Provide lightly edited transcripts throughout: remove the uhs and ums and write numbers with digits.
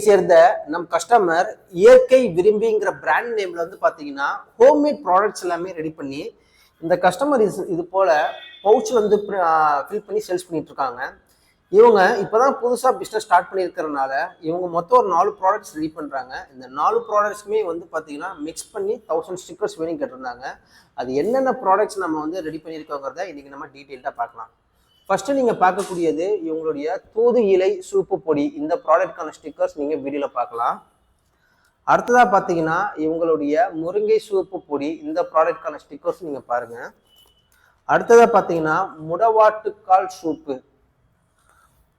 சேர்ந்த நம் கஸ்டமர் இயற்கை விரும்பிங்கிற பிராண்ட் நேம்ல வந்து பாத்தீங்கன்னா ஹோம்மேட் ப்ராடக்ட்ஸ் எல்லாமே ரெடி பண்ணி இந்த கஸ்டமர் இது போல பவுச் வந்து ஃபில் பண்ணி சேல்ஸ் பண்ணிட்டு இருக்காங்க. இவங்க இப்போதான் புதுசாக பிஸ்னஸ் ஸ்டார்ட் பண்ணியிருக்கிறதுனால இவங்க மொத்தம் ஒரு 4 ப்ராடக்ட்ஸ் ரெடி பண்ணுறாங்க. இந்த 4 ப்ராடக்ட்ஸுமே வந்து பார்த்தீங்கன்னா மிக்ஸ் பண்ணி 1000 ஸ்டிக்கர்ஸ் வேணும் கேட்டிருந்தாங்க. அது என்னென்ன ப்ராடக்ட்ஸ் நம்ம வந்து ரெடி பண்ணியிருக்கோங்கிறத இன்றைக்கி நம்ம டீட்டெயில்டாக பார்க்கலாம். ஃபர்ஸ்ட்டு நீங்கள் பார்க்கக்கூடியது இவங்களுடைய தூது இலை சூப்பு பொடி. இந்த ப்ராடக்ட்கான ஸ்டிக்கர்ஸ் நீங்கள் வீடியோவில் பார்க்கலாம். அடுத்ததாக பார்த்தீங்கன்னா இவங்களுடைய முருங்கை சூப்பு பொடி. இந்த ப்ராடக்ட்கான ஸ்டிக்கர்ஸ் நீங்கள் பாருங்கள். அடுத்ததாக பார்த்தீங்கன்னா முடவாட்டுக்கால் சூப்பு.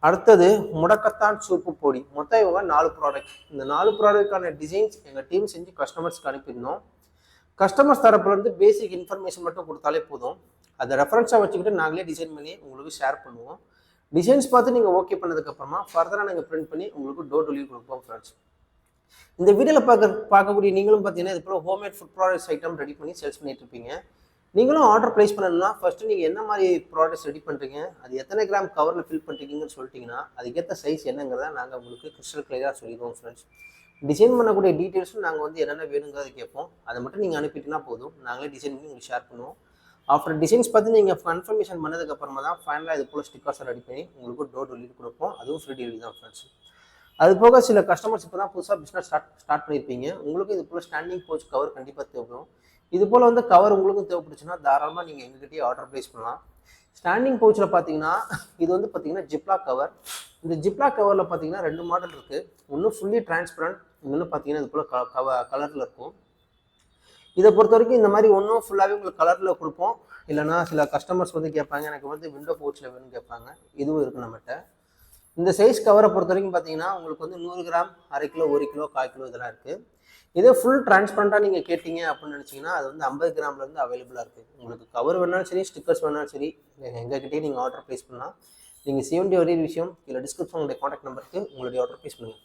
அடுத்தது முடக்கத்தான் சூப்பு பொடி. மொத்தம் இவங்க 4 ப்ராடக்ட். இந்த 4 ப்ராடக்ட்கான டிசைன்ஸ் எங்கள் டீம் செஞ்சு கஸ்டமர்ஸ்க்கு அனுப்பியிருந்தோம். கஸ்டமர்ஸ் தரப்புலேருந்து பேசிக் இன்ஃபர்மேஷன் மட்டும் கொடுத்தாலே போதும். அதை ரெஃபரன்ஸாக வச்சுக்கிட்டு நாங்களே டிசைன் பண்ணி உங்களுக்கு ஷேர் பண்ணுவோம். டிசைன்ஸ் பார்த்து நீங்கள் ஓகே பண்ணதுக்கப்புறமா ஃபர்தராக நாங்கள் பிரிண்ட் பண்ணி உங்களுக்கு டோர் டெலிவரி கொடுப்போம் ஃப்ரெண்ட்ஸ். இந்த வீடியோவில் பார்க்கக்கூடிய நீங்களும் பார்த்தீங்கன்னா இது போல் homemade food products item ready பண்ணி சேல்ஸ் பண்ணிட்டு இருப்பீங்க. நீங்களும் ஆர்டர் ப்ளேஸ் பண்ணணும்னா ஃபர்ஸ்ட்டு நீங்கள் என்ன மாதிரி ப்ராடக்ட்ஸ் ரெடி பண்ணுறீங்க, அது எத்தனை கிராம் கவரில் ஃபில் பண்ணுறீங்கன்னு சொல்லிட்டீங்கன்னா அதுக்கேற்ற சைஸ் என்னங்கிறத நாங்கள் உங்களுக்கு கிறிஸ்டல் கிளியராக சொல்லிடுவோம் ஃப்ரெண்ட்ஸ். டிசைன் பண்ணக்கூடிய டீட்டெயில்ஸும் நாங்கள் வந்து என்னென்ன வேணுங்கிறத கேட்போம். அதை மட்டும் நீங்கள் அனுப்பிட்டீங்கன்னா போதும், நாங்களே டிசைன் பண்ணி உங்களுக்கு ஷேர் பண்ணுவோம். ஆஃப்டர் டிசைன்ஸ் பார்த்து நீங்கள் கன்ஃபர்மேஷன் பண்ணதுக்கப்புறமா தான் ஃபைனலாக இது போல் ஸ்டிக்கர்ஸை ரெடி பண்ணி உங்களுக்கு டோர் டெலிவரி கொடுப்போம். அதுவும் ஃப்ரீ டெலிவரி தான் ஃப்ரெண்ட்ஸ். அது போக சில கஸ்டமர்ஸ் இப்போ தான் புதுசாக பிஸ்னஸ் ஸ்டார்ட் பண்ணியிருப்பீங்க. உங்களுக்கும் இது போல் ஸ்டாண்டிங் போச் கவர் கண்டிப்பாக தேவைப்படும். இது போல் வந்து கவர் உங்களுக்கும் தேவைப்படுச்சுன்னா தாராளமாக நீங்கள் எங்ககிட்டயே ஆர்டர் ப்ளேஸ் பண்ணலாம். ஸ்டாண்டிங் பவுச்சில் பார்த்தீங்கன்னா இது வந்து பார்த்தீங்கன்னா ஜிப்லாக் கவர். இந்த ஜிப்லாக் கவரில் பார்த்தீங்கன்னா 2 மாடல் இருக்குது. ஒன்று ஃபுல்லி டிரான்ஸ்பரண்ட், இன்னொன்று பார்த்தீங்கன்னா இது போல் கலரில் இருக்கும். இதை பொறுத்த வரைக்கும் இந்த மாதிரி ஒன்றும் ஃபுல்லாகவே உங்களுக்கு கலரில் கொடுப்போம். இல்லைனா சில கஸ்டமர்ஸ் வந்து கேட்பாங்க எனக்கு வந்து விண்டோ பவுச்சில் வேணும்னு கேட்பாங்க. இதுவும் இருக்குது நம்மகிட்ட. இந்த சைஸ் கவரை பொறுத்த வரைக்கும் பார்த்தீங்கன்னா உங்களுக்கு வந்து 100 கிராம், அரை கிலோ, 1 கிலோ, 1/4 கிலோ இதெல்லாம் இருக்குது. இதே ஃபுல் டிரான்ஸ்பரண்டாக நீங்கள் கேட்டீங்க அப்படின்னு நினச்சிங்கன்னா அது வந்து 50 கிராம்லேருந்து அவைலபிளாக இருக்குது. உங்களுக்கு கவர் வேணாலும் சரி, ஸ்டிக்கர்ஸ் வேணாலும் சரி, எங்ககிட்டயே நீங்கள் ஆர்டர் ப்ளேஸ் பண்ணலாம். நீங்கள் செய்ய வேண்டிய ஒரே விஷயம், இல்லை டிஸ்கிரிப்ஷன் உங்களுடைய காண்டாக்ட் நம்பருக்கு உங்களுடைய ஆர்டர் ப்ளேஸ் பண்ணுங்கள்.